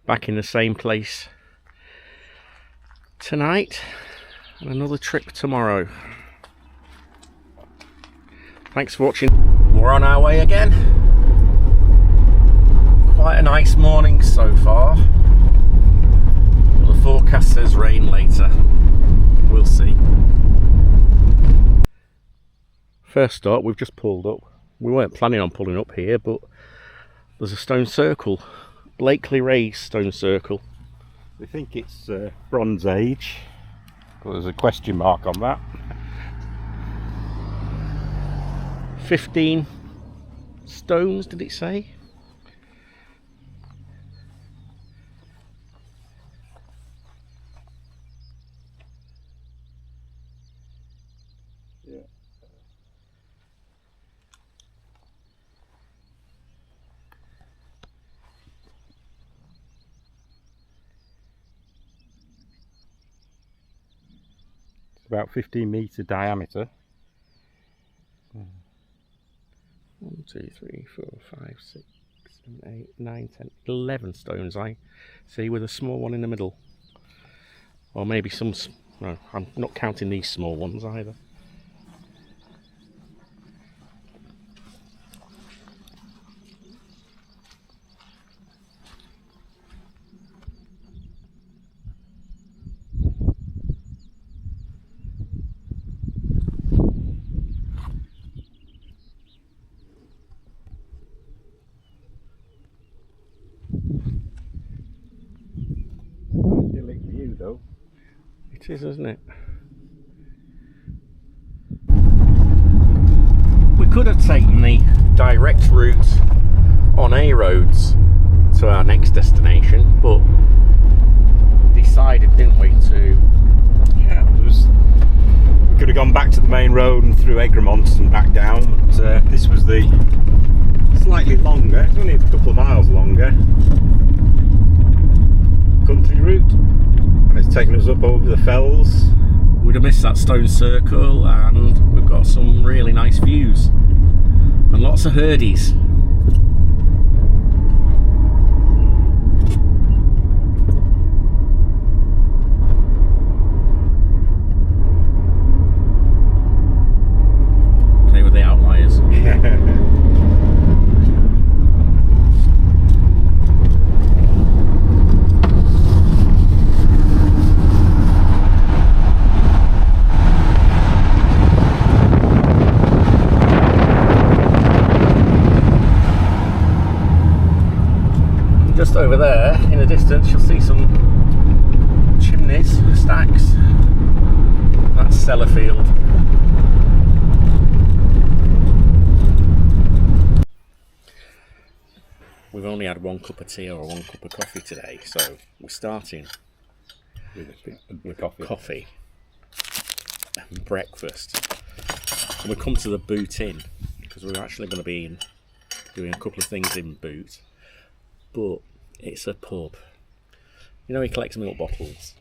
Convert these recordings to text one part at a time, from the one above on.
back in the same place tonight, and another trip tomorrow. Thanks for watching. We're on our way again. Quite a nice morning so far. The forecast says rain later. We'll see. First stop, we've just pulled up. We weren't planning on pulling up here, but there's a stone circle. Blakely Ray stone circle. We think it's Bronze Age, but there's a question mark on that. 15 stones, did it say? Yeah. It's about 15-metre diameter. 1, 2, 3, 4, 5, 6, 7, 8, 9, 10, 11 stones I see, with a small one in the middle. Or maybe some, no, I'm not counting these small ones either. Idyllic view though. It is, isn't it? We could have taken the direct route on A roads to our next destination, but decided, didn't we, to... Yeah, we could have gone back to the main road and through Egremont and back down, but this was the slightly longer, it's only a couple of miles longer, country route, and it's taken us up over the fells. We'd have missed that stone circle, and we've got some really nice views and lots of herdies. They were the outliers. Just over there, in the distance, you'll see some chimneys, stacks. That's Sellafield. We've only had 1 cup of tea or 1 cup of coffee today, so we're starting with coffee and breakfast. And we come to the Boot Inn, because we're actually going to be doing a couple of things in Boot. But it's a pub. You know, he collects milk bottles.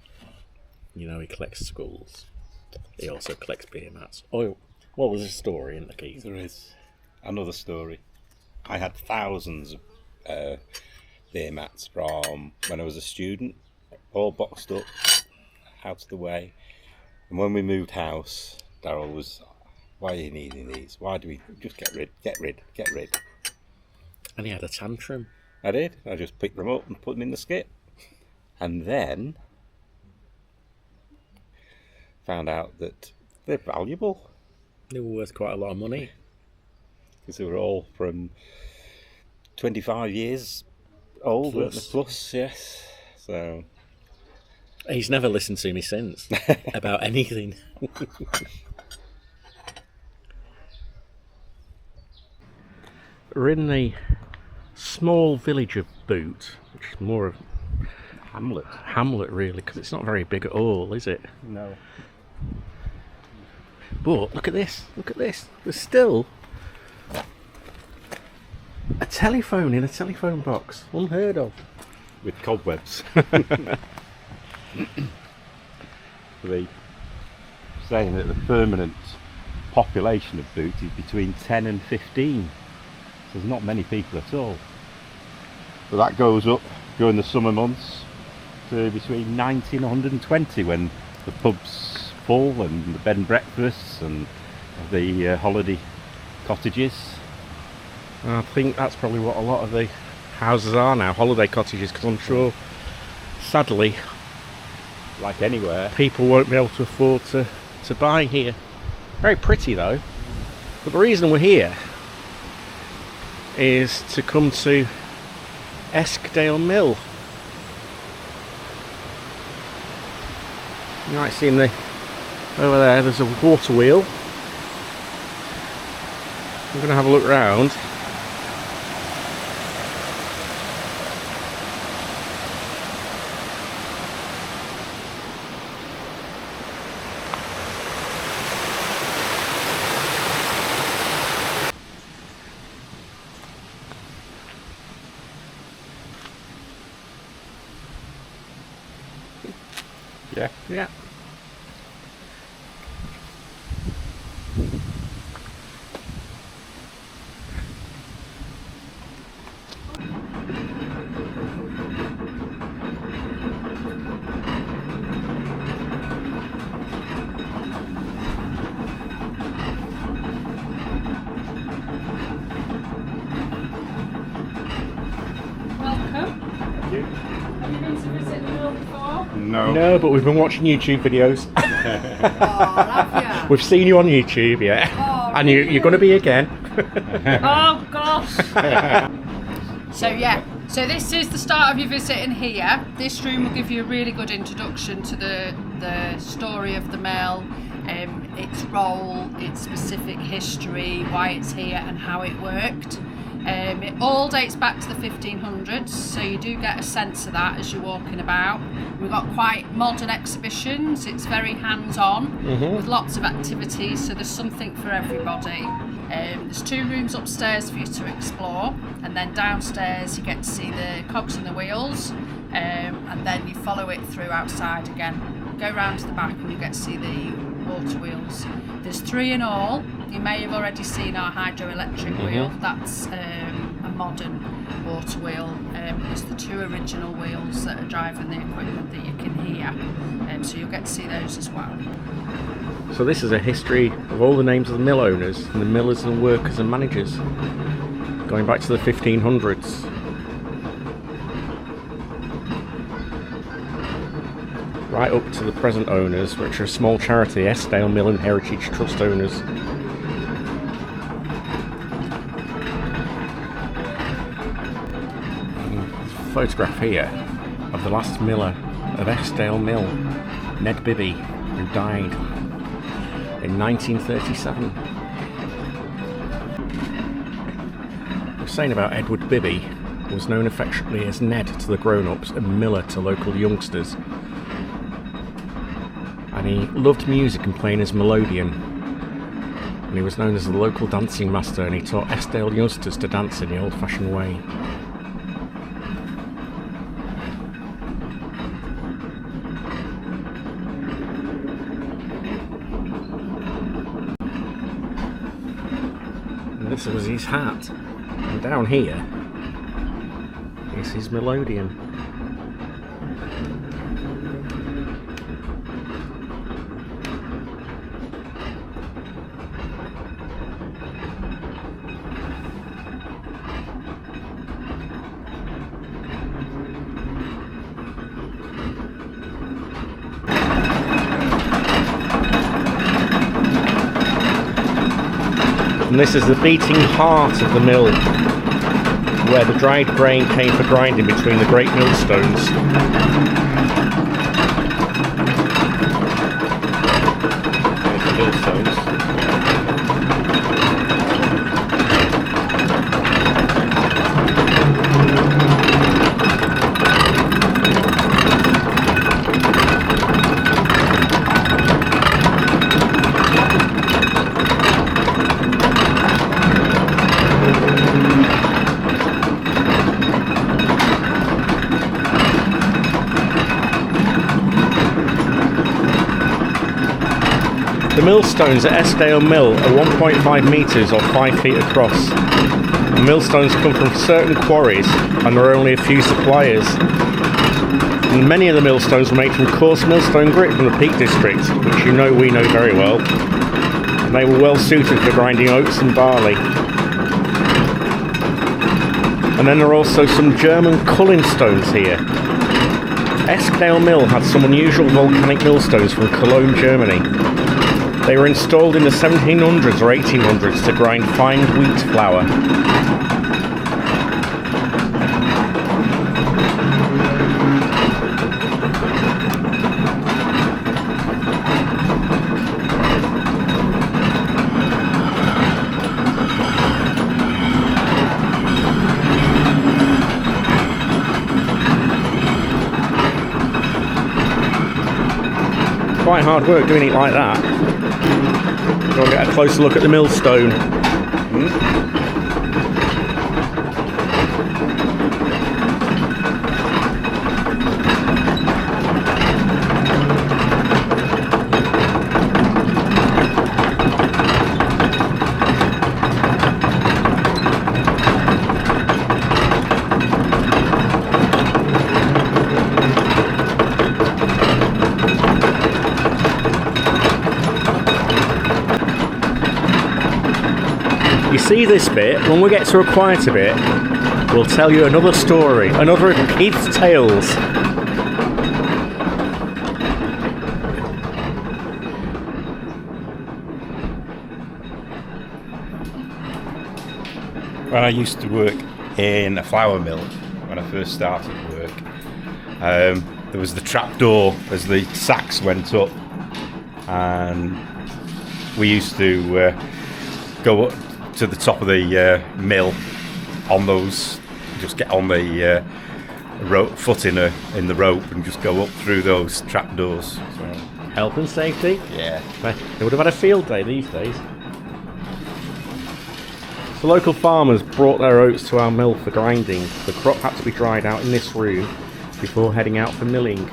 You know, he collects skulls. He also collects beer mats. Oh, well, there's a story in the Keith. There is another story. I had thousands of beer mats from when I was a student, all boxed up, out of the way. And when we moved house, Daryl was, "Why are you needing these? Why do we just get rid?" And he had a tantrum. I did. I just picked them up and put them in the skip. And then found out that they're valuable. They were worth quite a lot of money. Because they were all from 25 years old, plus, yes. So he's never listened to me since about anything. We're in the small village of Boot, which is more of Hamlet really, because it's not very big at all, is it? No. But look at this, there's still a telephone in a telephone box, unheard of. With cobwebs. They're saying that the permanent population of Boot is between 10 and 15. So there's not many people at all. But that goes up during the summer months to between 90 and 120 when the pub's full and the bed and breakfasts and the holiday cottages. I think that's probably what a lot of the houses are now, holiday cottages, because I'm sure, sadly, Like anywhere. people won't be able to afford to buy here. Very pretty though. But the reason we're here is to come to Eskdale Mill. You might see over there, there's a water wheel. I'm going to have a look round. Yeah. Yeah. Welcome. Have you been to visit the mill before? No. No, but we've been watching YouTube videos. Oh, have you? We've seen you on YouTube, yeah. Oh, And you're going to be again. Oh gosh. So this is the start of your visit in here. This room will give you a really good introduction to the story of the mill, its role, its specific history, why it's here and how it worked. It all dates back to the 1500s, so you do get a sense of that as you're walking about. We've got quite modern exhibitions, it's very hands-on with lots of activities, so there's something for everybody. There's 2 rooms upstairs for you to explore, and then downstairs you get to see the cogs and the wheels, and then you follow it through outside again. Go round to the back and you get to see the water wheels. There's 3 in all. You may have already seen our hydroelectric wheel. That's a modern water wheel. There's the 2 original wheels that are driving the equipment that you can hear. So you'll get to see those as well. So this is a history of all the names of the mill owners and the millers and workers and managers, going back to the 1500s. Right up to the present owners, which are a small charity, Eskdale Mill and Heritage Trust owners. Photograph here of the last miller of Eskdale Mill, Ned Bibby, who died in 1937. I was saying about Edward Bibby, who was known affectionately as Ned to the grown-ups and Miller to local youngsters. And he loved music and playing his melodeon. And he was known as the local dancing master, and he taught Eskdale youngsters to dance in the old-fashioned way. This was his hat, and down here is his melodeon. And this is the beating heart of the mill, where the dried grain came for grinding between the great millstones. There's the millstones. millstones at Eskdale Mill are 1.5 metres or 5 feet across. The millstones come from certain quarries and there are only a few suppliers. And many of the millstones were made from coarse millstone grit from the Peak District, which we know very well. And they were well suited for grinding oats and barley. And then there are also some German culling stones here. Eskdale Mill had some unusual volcanic millstones from Cologne, Germany. They were installed in the 1700s or 1800s to grind fine wheat flour. Quite hard work doing it like that. Go and get a closer look at the millstone. You see this bit, when we get to a quieter bit, we'll tell you another story, another of Keith's tales. When I used to work in a flour mill, when I first started work, there was the trapdoor as the sacks went up, and we used to go up to the top of the mill on those, just get on the foot in the rope and just go up through those trapdoors. So, Health and safety? yeah. They would have had a field day these days. The local farmers brought their oats to our mill for grinding. The crop had to be dried out in this room before heading out for milling.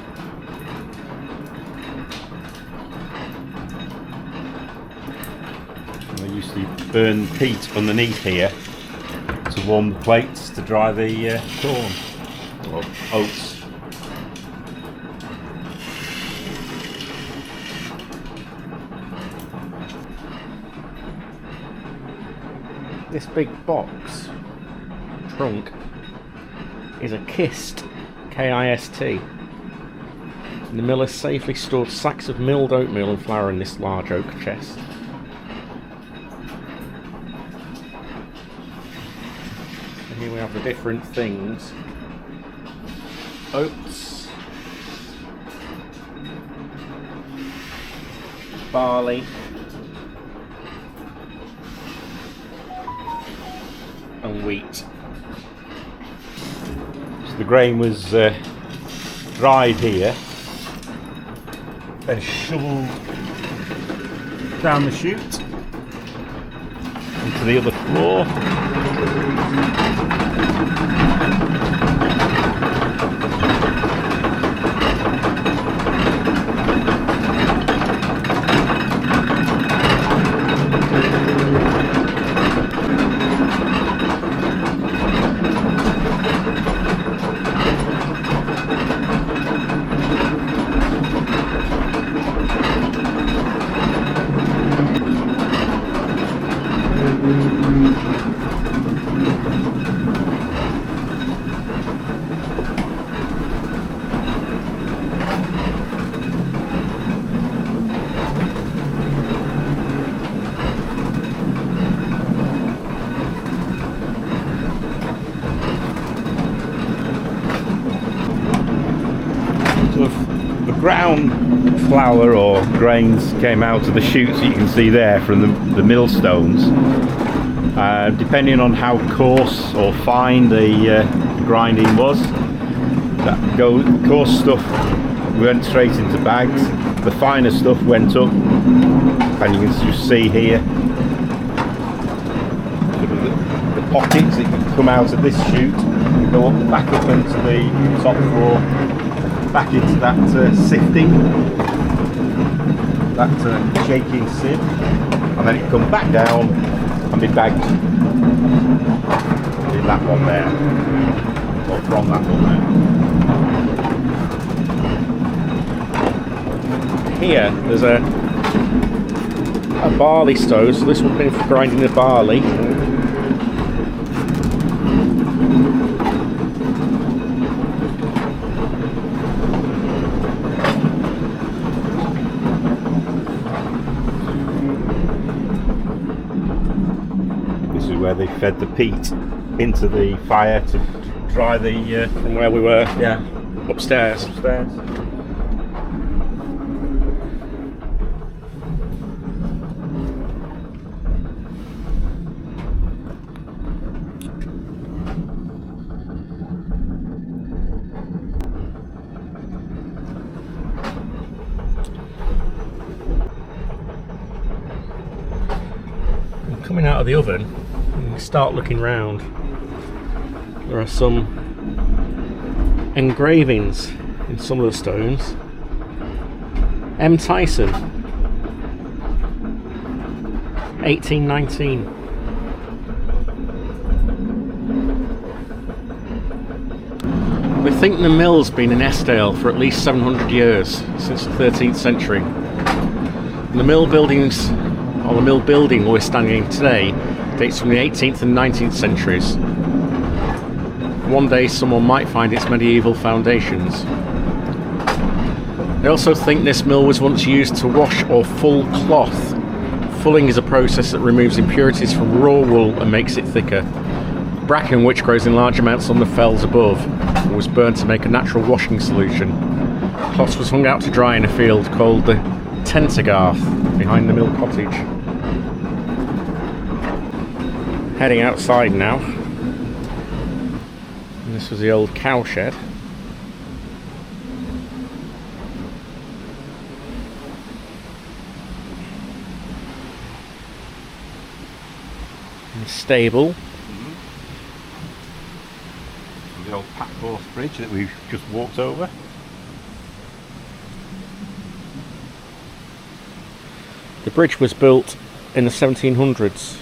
They used to burn peat underneath here to warm the plates to dry the corn or oats. This big box, trunk, is a kist, K-I-S-T. And the miller safely stored sacks of milled oatmeal and flour in this large oak chest. And here we have the different things. Oats, barley, and wheat. So the grain was dried here, then shoveled down the chute into the other floor. The ground flour or grains came out of the chutes that you can see there from the millstones. Depending on how coarse or fine the grinding was, that coarse stuff went straight into bags, the finer stuff went up, and you can just see here the pockets that can come out of this chute and go back up into the top floor, back into that sifting. that shaking sieve, and then it come back down and be bagged in that one there, or from that one there. Here there's a barley stove, so this would have been for grinding the barley. This is where they fed the peat into the fire to dry the From where we were, yeah, upstairs. upstairs. Coming out of the oven, you start looking round. There are some engravings in some of the stones. M. Tyson, 1819. We think the mill's been in Eskdale for at least 700 years, since the 13th century. And the mill buildings, or the mill building we're standing in today, dates from the 18th and 19th centuries. One day someone might find its medieval foundations. They also think this mill was once used to wash or full cloth. Fulling is a process that removes impurities from raw wool and makes it thicker. Bracken, which grows in large amounts on the fells above, was burned to make a natural washing solution. Cloth was hung out to dry in a field called the Tentergarth behind the mill cottage. Heading outside now. And this was the old cow shed. And the stable. The old pack horse bridge that we've just walked over. The bridge was built in the 1700s.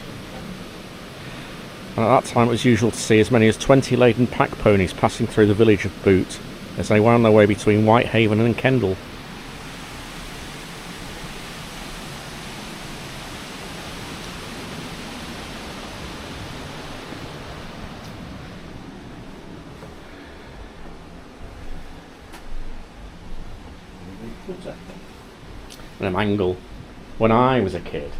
And at that time it was usual to see as many as 20 laden pack ponies passing through the village of Boot as they wound their way between Whitehaven and Kendal. And a mangle. When I was a kid,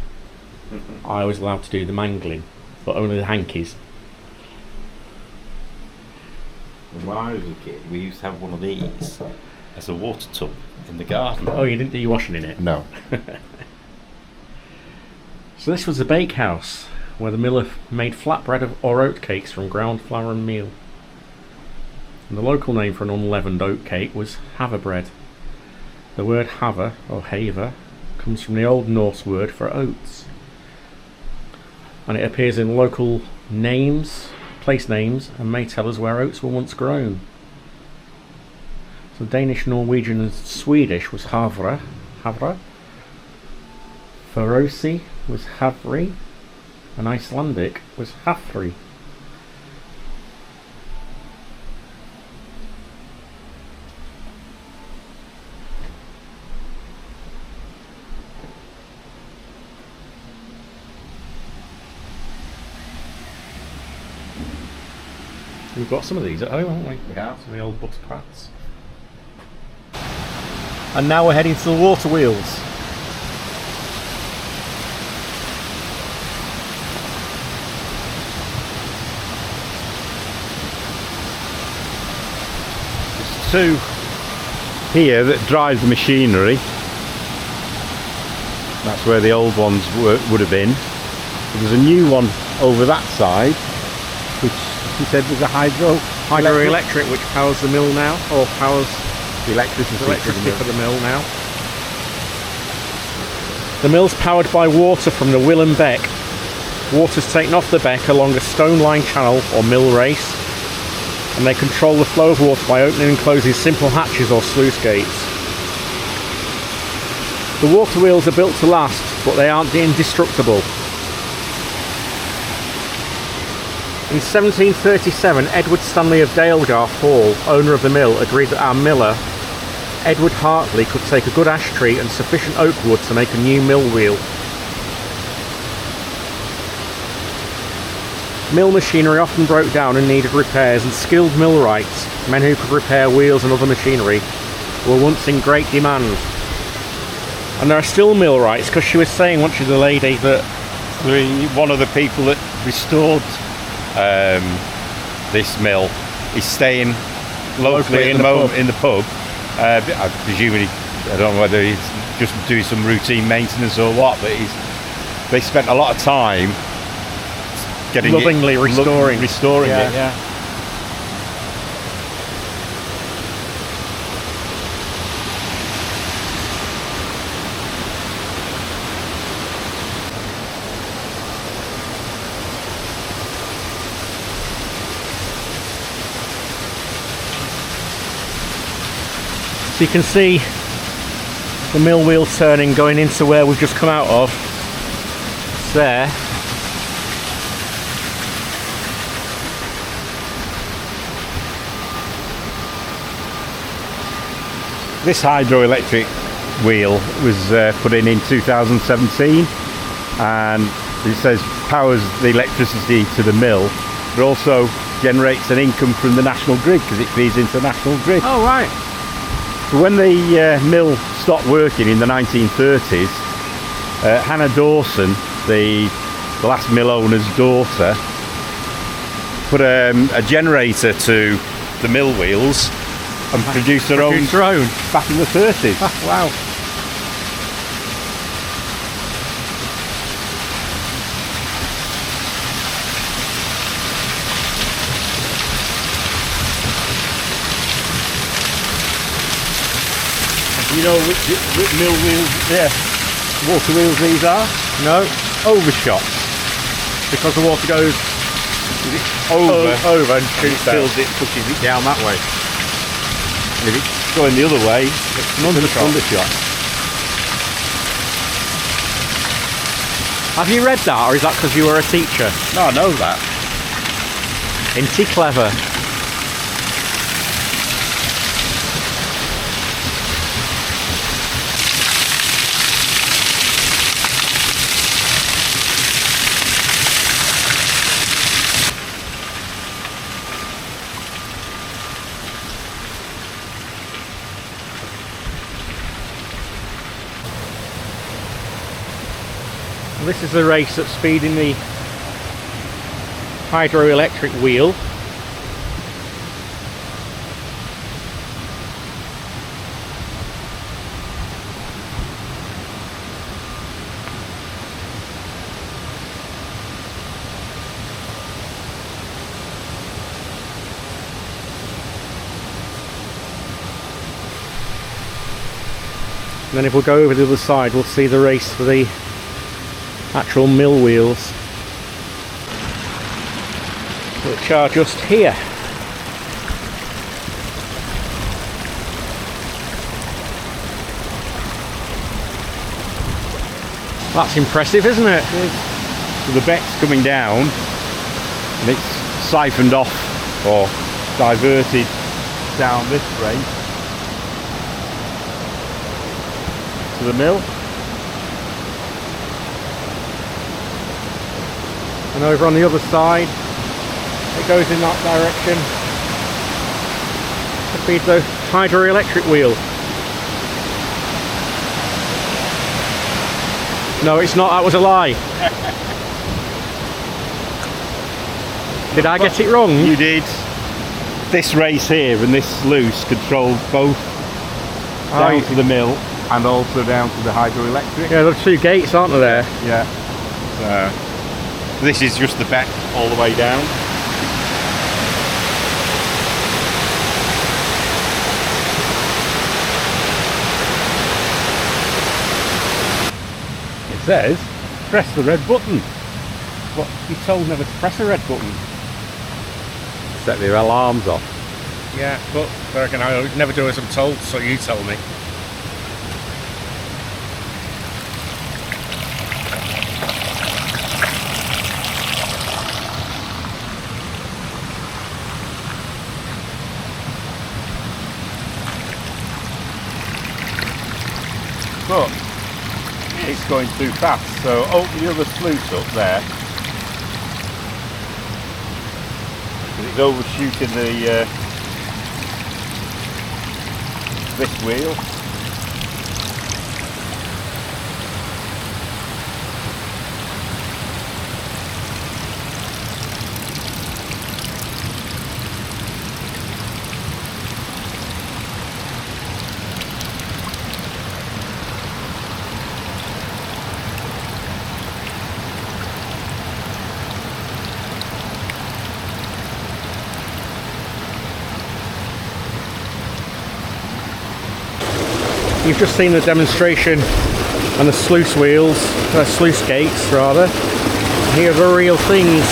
I was allowed to do the mangling, but only the hankies. When I was a kid, we used to have one of these as a water tub in the garden. Oh, you didn't do your washing in it? No. So this was the bakehouse, where the miller made flatbread or oat cakes from ground flour and meal. And the local name for an unleavened oat cake was haverbread. The word haver, or haver, comes from the Old Norse word for oats. And it appears in local names, place names, and may tell us where oats were once grown. So Danish, Norwegian and Swedish was havre, Faroese was havri, and Icelandic was hafri. We've got some of these at home, haven't we? Yeah. Some of the old butter pats. And now we're heading to the water wheels. There's two here that drive the machinery. That's where the old ones would have been. There's a new one over that side, which he said was a Hydroelectric, which powers the mill now, or powers the electricity for the mill now. The mill's powered by water from the Willen Beck. Water's taken off the beck along a stone-lined channel or mill race, and they control the flow of water by opening and closing simple hatches or sluice gates. The water wheels are built to last, but they aren't indestructible. In 1737, Edward Stanley of Dalegarth Hall, owner of the mill, agreed that our miller, Edward Hartley, could take a good ash tree and sufficient oak wood to make a new mill wheel. Mill machinery often broke down and needed repairs, and skilled millwrights, men who could repair wheels and other machinery, were once in great demand. And there are still millwrights, because she was saying, wasn't she, the lady, that One of the people that restored this mill is staying locally in the pub. I presume I don't know whether he's just doing some routine maintenance or what, but they spent a lot of time lovingly restoring it. Yeah. So you can see the mill wheel turning going into where we've just come out of. It's there. This hydroelectric wheel was put in 2017, and it says powers the electricity to the mill, but also generates an income from the national grid because it feeds into the national grid. Oh, right. So when the mill stopped working in the 1930s, Hannah Dawson, the last mill owner's daughter, put a generator to the mill wheels and produced her own back in the 30s. Wow. You know which mill wheels, water wheels these are? No, Overshots. because the water goes Over and shoots out. fills it, pushes it down that way. And if it's going the other way, it's an undershot. Have you read that, or is that because you were a teacher? No, I know that. Isn't he clever? This is the race that's feeding the hydroelectric wheel. And then if we go over the other side, we'll see the race for the actual mill wheels, which are just here. That's impressive, isn't it? So the beck's coming down and it's siphoned off or diverted down this race to the mill. And over on the other side, it goes in that direction to feed the hydroelectric wheel. No, it's not, that was a lie. Did I get it wrong? You did. This race here and this sluice controlled both down to the mill and also down to the hydroelectric. Yeah, there's two gates, aren't there? Yeah. So this is just the beck all the way down. It says, press the red button. But you're told never to press a red button. Set the alarms off. Yeah, but I reckon I'll never do as I'm told, so you tell me. it's going too fast. So open the other sluice up there. It's overshooting the this wheel. You've just seen the demonstration on the sluice wheels, sluice gates rather. Here are the real things.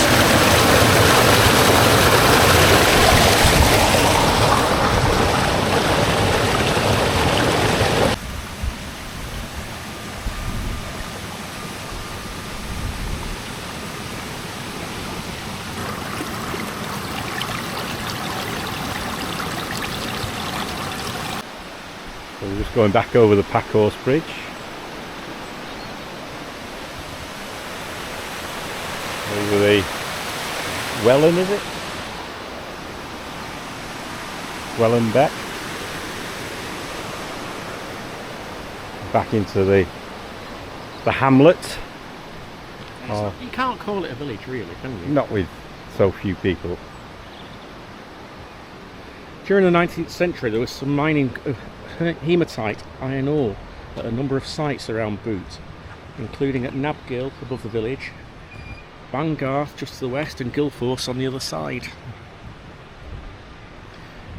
So we're just going back over the Packhorse Bridge. Over the Welland, is it? Welland Beck. Back into the hamlet. You can't call it a village really, can you? Not with so few people. During the 19th century there was some mining of hematite iron ore at a number of sites around Boot, including at Nabgill above the village, Bangarth just to the west, and Guilforce on the other side.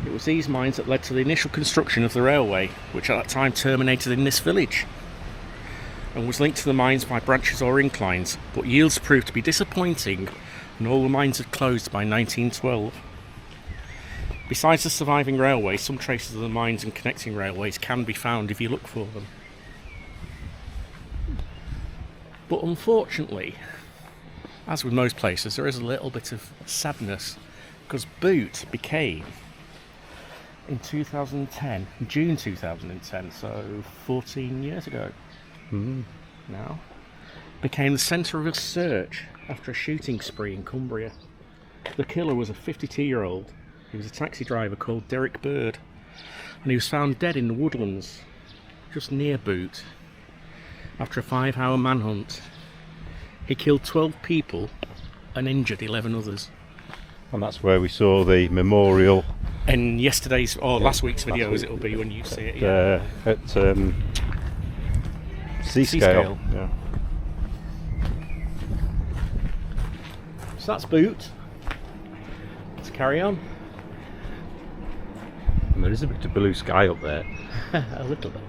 It was these mines that led to the initial construction of the railway, which at that time terminated in this village, and was linked to the mines by branches or inclines, but yields proved to be disappointing and all the mines had closed by 1912. Besides the surviving railway, some traces of the mines and connecting railways can be found if you look for them. But unfortunately, as with most places, there is a little bit of sadness, because Boot became, in 2010, June 2010, so 14 years ago now, became the centre of a search after a shooting spree in Cumbria. The killer was a 52-year-old. He was a taxi driver called Derek Bird, and he was found dead in the woodlands just near Boot after a 5-hour manhunt. He killed 12 people and injured 11 others. And that's where we saw the memorial. In yesterday's or last week's videos, it'll be when you see it. Yeah. At Eskdale. Yeah. So that's Boot. Let's carry on. And there is a bit of blue sky up there. A little bit.